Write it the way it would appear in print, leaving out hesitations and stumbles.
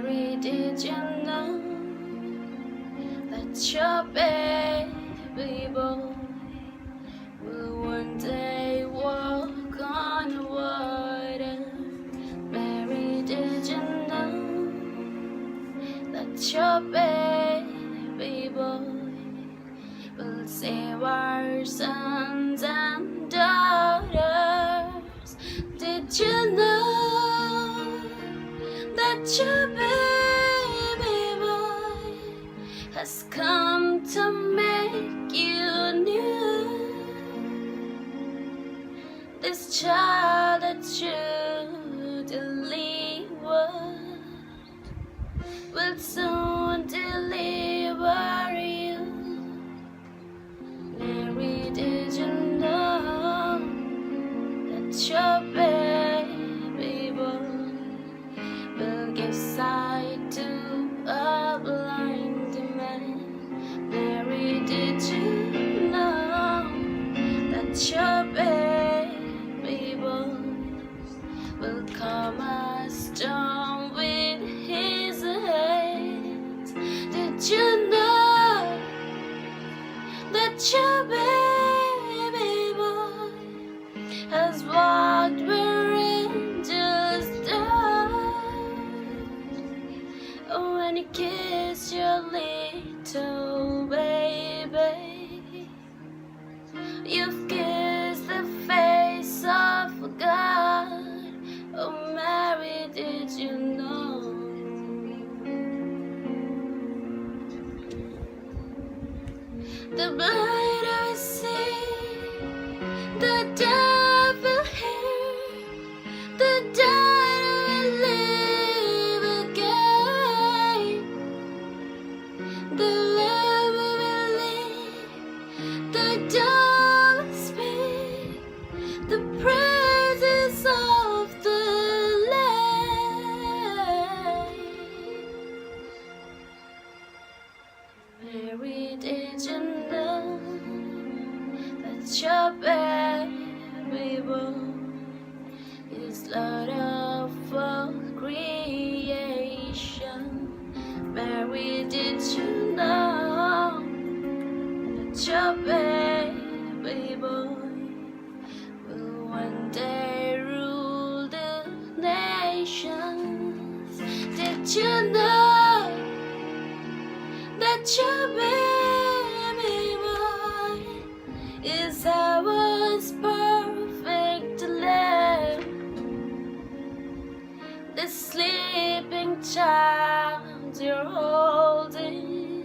Mary, did you know that your baby boy will one day walk on water? Mary, did you know that your baby boy will save our sons and daughters? Did you know that your baby boy has come to make you new? This child that you delivered will soon deliver you. Mary, did you know that your baby boy will give sight to a blind man? Mary, did you know that your baby boy will calm a storm with his hands? Did you know that your baby boy has walked where angels died? Oh, when you kiss your little baby, you've kissed the face of God. Oh, Mary, did you know? The blind are see, the deaf will hear, the dead will live again, the lame will believe, the dumb will speak, the praises of the Lamb. Mary, did you know that your baby boy is Lord of all creation? Mary, did you know that your baby boy will one day rule the nations? Did you know that your baby boy is heaven's perfect lamb? The sleeping child you're holding